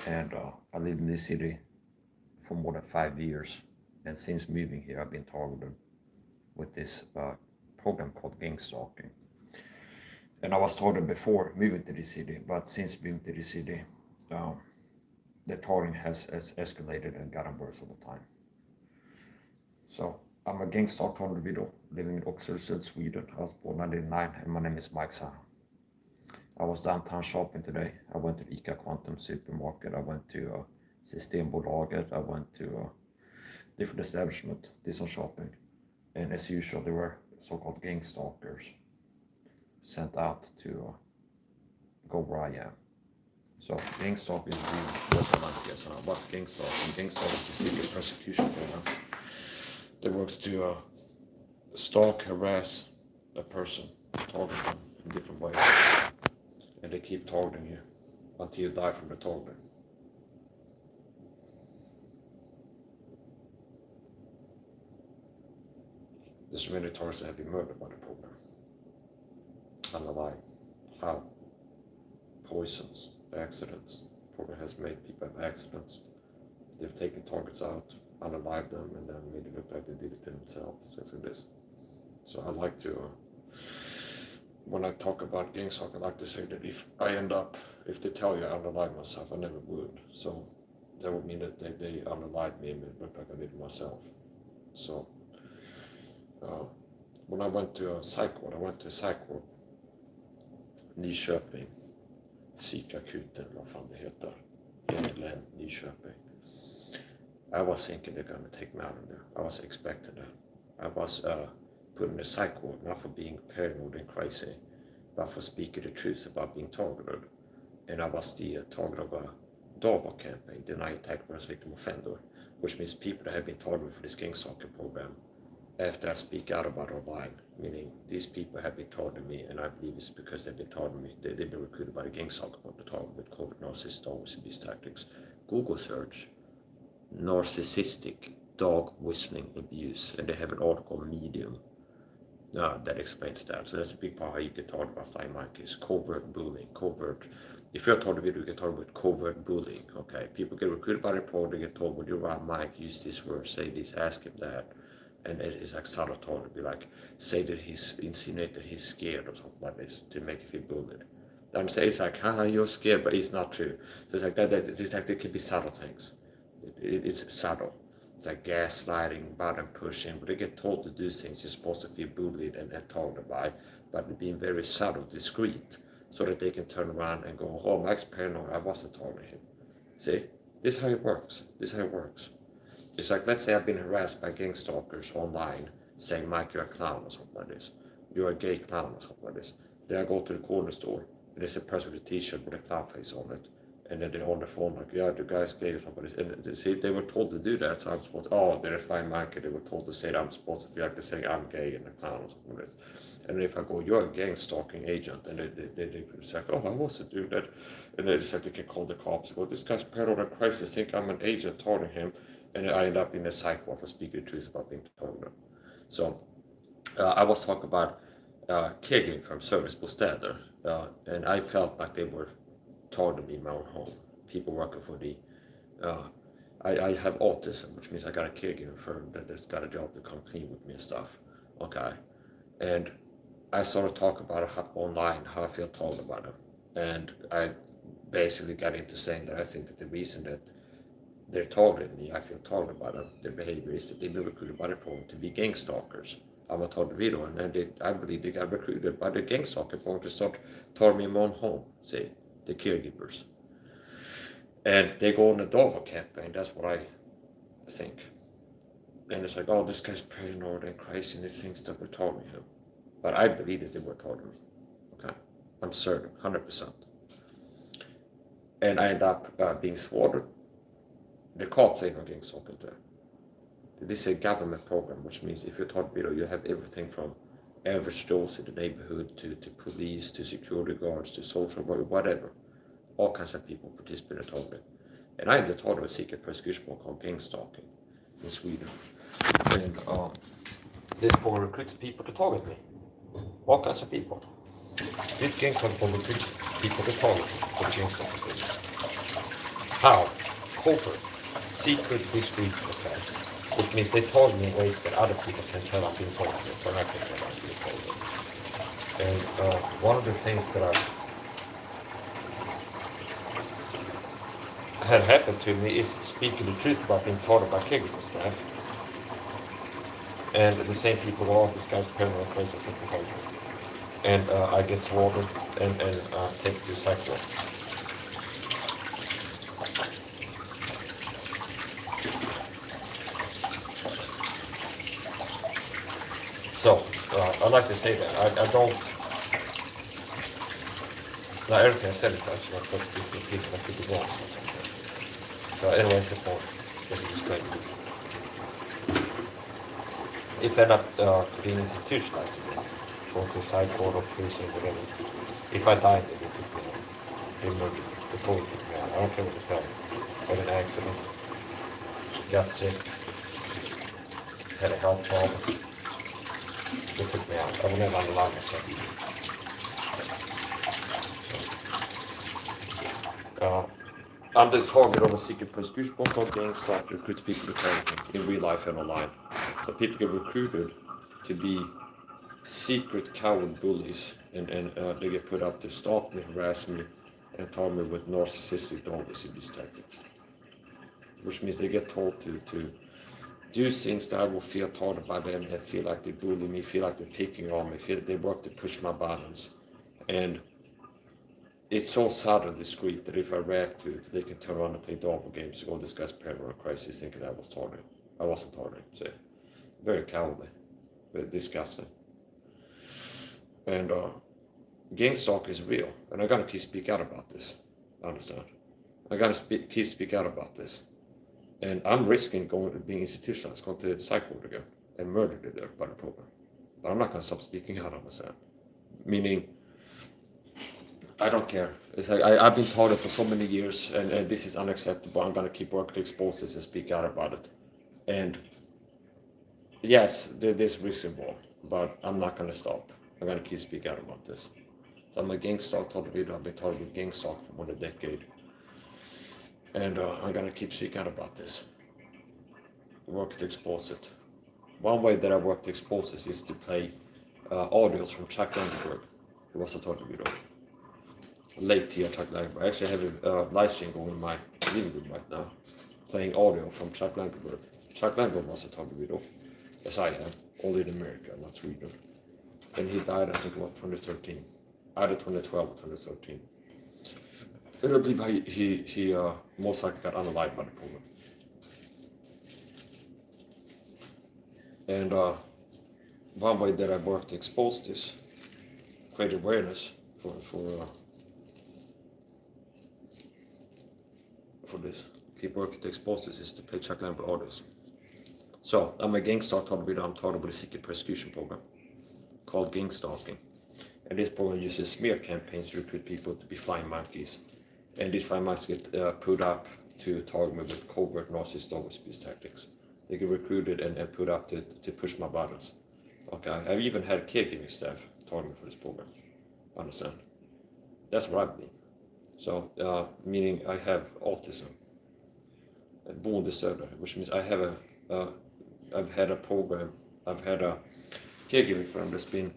and I lived in this city for more than 5 years. And since moving here, I've been targeted with this program called gang stalking. And I was targeted before moving to the city, but since moving to the city, um, the targeting has escalated and gotten worse over time. So I'm a gang stalker individual living in Oxford, Sweden. I was born in 1999, and my name is Mike SAHA. I was downtown shopping today. I went to the ICA Quantum supermarket. I went to Systembolaget. I went to different establishment, did some shopping. And as usual, there were so-called gang stalkers sent out to go where I am. So gang stalking is really what I like to get. What's gang stalking? Gang stalking is a secret persecution program that works to stalk, harass a person, target them in different ways. And they keep targeting you until you die from the targeting. There's many targets that have been murdered by the program. Unalive. How? Poisons, accidents. The program has made people have accidents. They've taken targets out, unalived them, and then made it look like they did it to themselves. Things like this. So I like to, when I talk about gang stalking, I like to say that if they tell you I unalive myself, I never would. So that would mean that they unalived me and it looked like I did it myself. So when I went to a psych ward, Nyköping, psykakuten, vad fan det heter, Engelän, Nyköping. I was thinking they're gonna take me out of there. I was expecting that. I was put in a psych ward, not for being paranoid and crazy, but for speaking the truth about being targeted. And I was the target of a DAVA campaign, Deny Attack Versus Victim Offender, which means people that have been targeted for this gang stalking program after I speak out about online, meaning these people have been targeting me, and I believe it's because they've been targeting me. They've been recruited by the gang stalker on the target with COVID narcissist dogs and these tactics. Google search narcissistic dog whistling abuse, and they have an article on Medium that explains that. So that's a big part how you get targeted by flying monkeys. Covert bullying, if you're targeted video, you get targeted with covert bullying. Okay, people get recruited by the program, they get told, when you're around Mike, use this word, say this, ask him that. And it is like subtle to be like, say that insinuate that he's scared or something like this to make you feel bullied. I'm saying it's like, haha, you're scared, but it's not true. So it's like that it's like there can be subtle things. It's subtle. It's like gaslighting, button pushing, but they get told to do things you're supposed to feel bullied and targeted by, but being very subtle, discreet, so that they can turn around and go, oh, Mike's paranoid, I wasn't targeting him. See, this is how it works. It's like, let's say I've been harassed by gang stalkers online saying, Mike, you're a clown or something like this. You're a gay clown or something like this. Then I go to the corner store and there's a person with a t-shirt with a clown face on it. And then they're on the phone like, yeah, the guy's gay or something like this. And see, they were told to do that. So I'm supposed to, they're a fine market. They were told to say that I'm supposed to feel like they're saying I'm gay and a clown or something like this. And if I go, you're a gang stalking agent, and they say, oh, I wasn't doing that. And they said they can call the cops. Go, this guy's paranoid and crazy. Think I'm an agent targeting him. And I end up in a psych ward for speaking the truth about being targeted. So I was talking about caregiving from servicebostäder, and I felt like they were targeting me in my own home. People working for the, I have autism, which means I got a caregiving firm that's got a job to come clean with me and stuff. Okay, and I started talking about it online, how I feel targeted about them, and I basically got into saying that I think that the reason that they're targeting me, I feel targeted by them, their behavior is that they've been recruited by the program to be gang stalkers. I'm a targeted video, and I believe they got recruited by the gang stalker program to start targeting me in my own home, see, the caregivers. And they go on a DAVA campaign, that's what I think. And it's like, oh, this guy's paranoid and crazy, and he thinks that we're targeting him. But I believe that they were targeting me, okay? I'm certain, 100%. And I end up being slaughtered. The cops ain't no gang stalking there. This is a government program, which means if you're targeted video, you have everything from average Joes in the neighborhood to police, to security guards, to social work, whatever. All kinds of people participate in targeting. And I am the target of a secret persecution program called gang stalking in Sweden. And this program recruits people to target me. All kinds of people. This gang stalking program recruits people to target me for the gang stalking program. how covert, secret, discreet attacks, which means they told me in ways that other people can tell I'm being told them, but I can tell I'm being told them. And one of the things that I had happened to me is speaking the truth about being taught by caregiver staff. And the same people were all this guy's paranoid crazy something like that. And I get slaughtered and taken to psych ward. So, I'd like to say that. I don't... Now, everything I said is actually not supposed to be repeated. I could be wrong or something. So, anyways, the point that he explained to me. If they're not being institutionalized again, go to psych ward or prison or whatever, if I die, they will pick me up. They murdered me. They totally pick me up. I don't care what they tell me. Had an accident, got sick, had a health problem. They took me out. I will never allow myself. I'm the target of a secret prosecution called gang stalk recruits people to target in real life and online. So people get recruited to be secret coward bullies, and they get put up to stalk me, harass me, and target me with narcissistic dog abuse tactics. Which means they get told to do things that I will feel targeted by them and feel like they bully me, feel like they're picking on me, feel like they work to push my buttons. And it's so subtle and discreet that if I react to it, they can turn around and play double games. Oh, this guy's paranoid crisis, thinking I was targeted. I wasn't targeted. So, very cowardly, very disgusting. And gang stalk is real, and I gotta keep speak out about this. Understand? I gotta keep speak out about this. And I'm risking being institutionalized, going to psych ward again, and murdered there by the program. But I'm not gonna stop speaking out on this. Meaning, I don't care. It's like I've been taught it for so many years, and this is unacceptable. I'm gonna keep working to expose this and speak out about it. And yes, there's risk involved, but I'm not gonna stop. I'm gonna keep speaking out about this. So I'm a gang stalk video. I've been taught with gang stalk for more than a decade. And I'm gonna keep speaking out about this. Work to expose it. One way that I work to expose this is to play audios from Chuck Langenberg, who was a taught video. Late tier Chuck Langenberg. I actually have a live stream going in my living room right now, playing audio from Chuck Langenberg. Chuck Langenberg was a taught video, as I am, only in America, not Sweden. And he died, I think it was 2013, either 2012 or 2013. And I believe he most likely got unalived by the program. And one way that I work to expose this, create awareness for this, keep working to expose this, is to play Chuck Langenberg audios. So I'm a gang stalk video. I'm targeted with a secret persecution program called gang stalking. And this program uses smear campaigns to recruit people to be flying monkeys. And these flying monkeys get put up to target me with covert narcissist dog abuse tactics. They get recruited and put up to push my buttons. Okay, I've even had caregiving staff target me for this program. Understand? That's what I believe. So, meaning I have autism, born disorder, which means I have I've had a program, I've had a caregiving firm that's been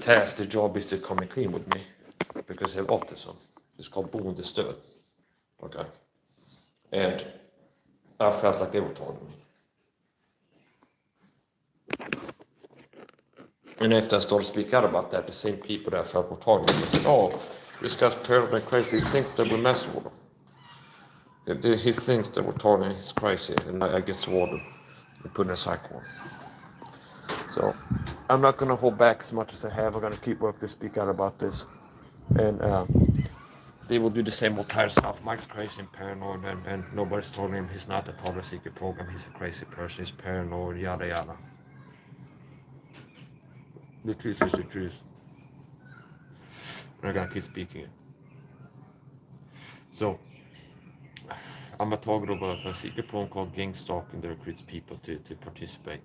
tasked, the job is to come and clean with me because I have autism. It's called boende stöd. Okay. And I felt like they were targeting me. And after I started speaking out about that, the same people that I felt were targeting me said, oh, this guy's paranoid and crazy. He thinks that we mess with him. He thinks that we're targeting, he's crazy. And I get swatted and put in a psych ward. So I'm not going to hold back as much as I have. I'm going to keep working to speak out about this. And they will do the same old tired stuff. Mike's crazy and paranoid, and nobody's told him he's not a total secret program. He's a crazy person. He's paranoid, yada yada. The truth is the truth. And I'm going to keep speaking it. So I'm a target of a secret program called gang stalking that recruits people to participate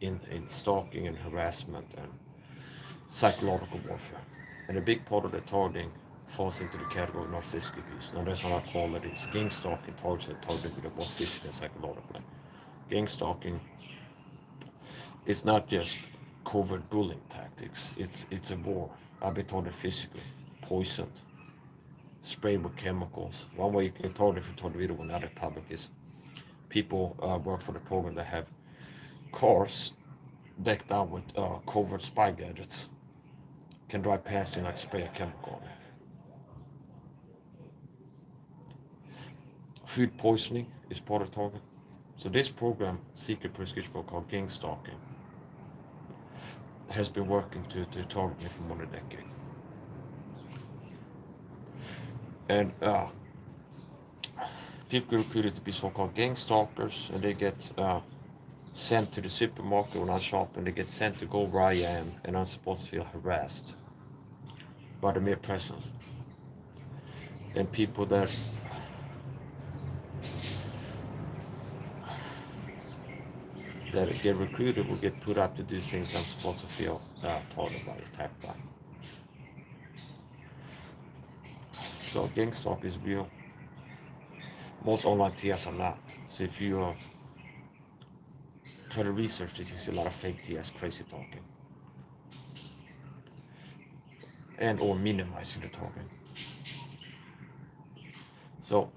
in stalking and harassment and psychological warfare. And a big part of the targeting falls into the category of narcissistic abuse. Now that's what I call it. It's gang stalking targeted both physically and psychologically. Gang stalking is not just covert bullying tactics. It's a war. I've been targeted physically, poisoned, sprayed with chemicals. One way you can get targeted if you target video in other public is people work for the program that have cars decked out with covert spy gadgets. Can drive past you and like spray a chemical on it. Food poisoning is part of the target. So this program, secret prescription program called gang stalking, has been working to target me for more than a decade. And people get recruited to be so-called gang stalkers, and they get sent to the supermarket when I shop, and they get sent to go where I am, and I'm supposed to feel harassed by the mere presence. And people that get recruited will get put up to do things I'm supposed to feel targeted by, attacked by. So gang stalk is real. Most online TS are not. So if you try to research this, you see a lot of fake TS, crazy talking, and or minimizing the talking. So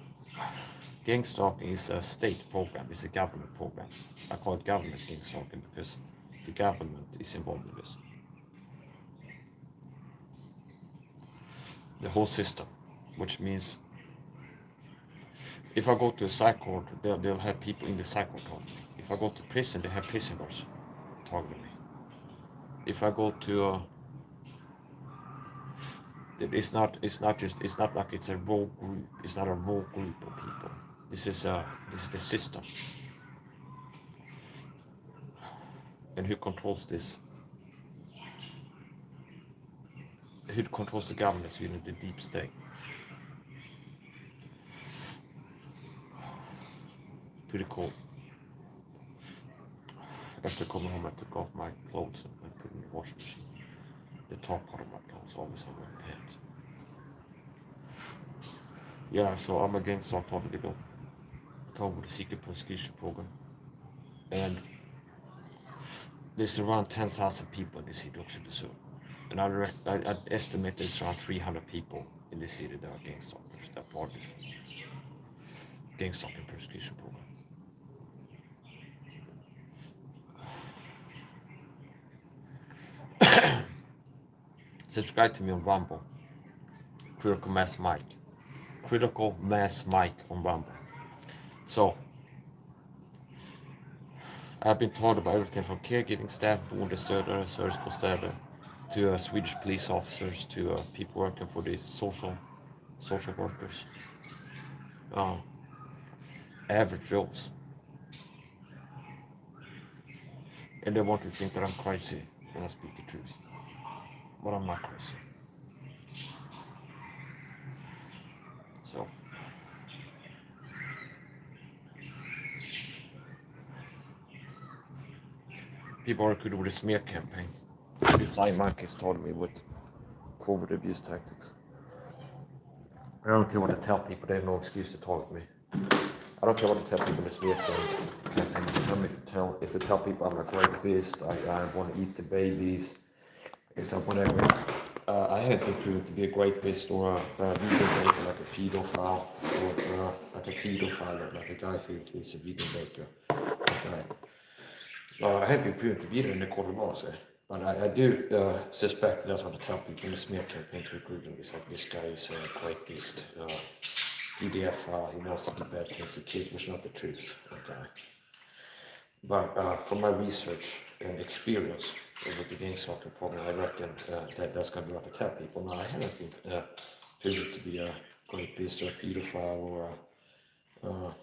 gang stalking is a state program, it's a government program. I call it government gang stalking because the government is involved in this. The whole system, which means if I go to a psych ward, they'll have people in the psych ward target me. If I go to prison, they have prison guards targeting me. If I go to it's not like it's a rogue group. It's not a rogue group of people. This is the system. And who controls this? Who controls the government unit, the deep state? Pretty cool. After coming home, I took off my clothes and put them in the washing machine. The top part of my clothes, always I'm wearing pants. Yeah, so I'm a gang stalker already go. Talk with the secret prosecution program. And there's around 10,000 people in the city of Oxford. And I estimate there's around 300 people in the city that are gang stalkers, that are part of this gang stalking prosecution program. Subscribe to me on Rumble. Critical Mass Mike on Rumble. So I've been taught about everything from caregiving staff, boendestödare, servicebostäder, to Swedish police officers, to people working for the social workers. Average Joes. And they want to think that I'm crazy when I speak the truth. But I'm not crazy. So people are recruited with a smear campaign. The flying monkeys told me with covert abuse tactics. I don't care what to tell people, they have no excuse to target me. I don't care what to tell people in the smear campaign. If they tell people I'm a rapist, I want to eat the babies, it's whatever. I haven't been proven to be a rapist or a vegan baker, like a pedophile, or like a pedophile, like a guy who is a vegan baker. I haven't been proven to be there in the court of law, but I do suspect that's what to tell people in the smear campaign to recruit them. It's like, this guy is a rapist, PDF, he wants to do bad things to kids, which is not the truth. Okay. But from my research and experience with the gang stalking program, I reckon that's going to be what to tell people. Now, I haven't been proven to be a rapist or a pedophile or a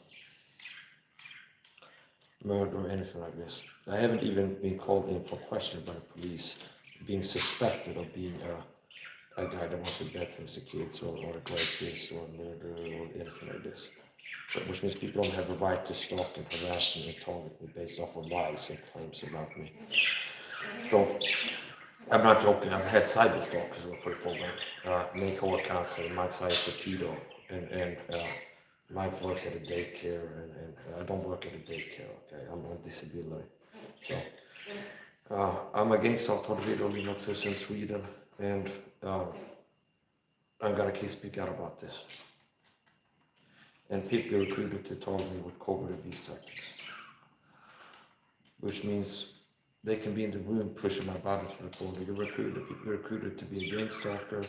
murder or anything like this. I haven't even been called in for questioning by the police, being suspected of being a guy that wants to do bad things to kids, or a rapist or a murderer or anything like this. So, which means people don't have a right to stalk and harass me and target me based off of lies and claims about me. So I'm not joking. I've had cyber stalkers for the program. Make our cancer. Mike's a pedo, and Mike works at a daycare, and I don't work at a daycare. Okay, I'm on disability, so I'm against authoritative Linux in Sweden, and I'm gonna keep speaking out about this. And people get recruited to target me with covert abuse tactics, which means they can be in the room pushing my buttons for the call. They get recruited, people get recruited to be a game stalker,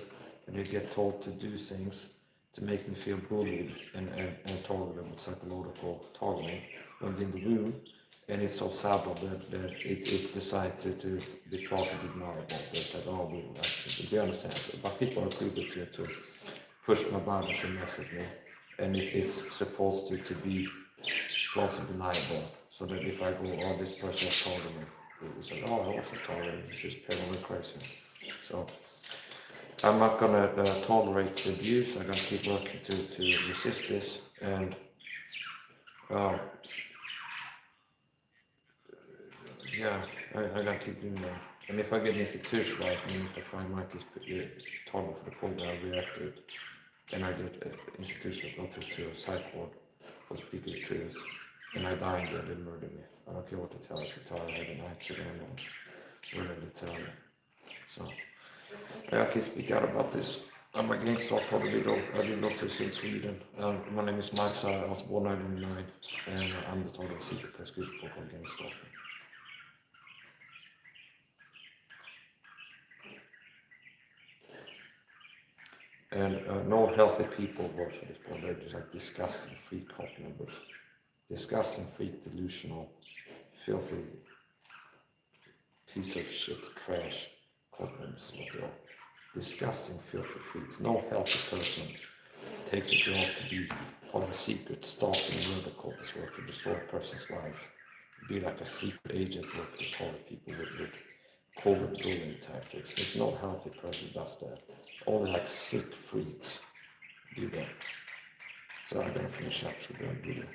and they get told to do things to make me feel bullied and targeted with psychological targeting when they're in the room. And it's so subtle that it's designed to be plausibly deniable. It's like, oh, we actually, do you understand? But people are recruited to push my buttons and mess at me. And it's supposed to be plausibly deniable. So that if I go, oh, this person was targeting me, it's like, oh, I wasn't targeting, this is paranoid crazy. So I'm not gonna tolerate the abuse. I'm gonna keep working to resist this, and yeah, I'm gonna keep doing that. And if I get institutionalized, I mean, if I find Mike is target for the program, I react to it, and I get institutionalized not to a psych ward for speaking the truth, and I die in there, they murder me. I don't care what they tell. If you tell I had an accident or whatever they tell me. So I can speak out about this. I'm against authoritative. I live also in Sweden. My name is Max. I was born in 1999, and I'm the target of secret prosecution program against stalking. And no healthy people work for this program. They're just like disgusting freak cult members. Disgusting freak, delusional, filthy piece of shit, trash cult members is what they are. Disgusting, filthy freaks. No healthy person takes a job to be part of a secret stalking murder cult work to destroy a person's life. Be like a secret agent work to target people with covert bullying tactics. There's no healthy person who does that. Only like sick freaks do that. So I'm gonna finish up, so we're gonna do that.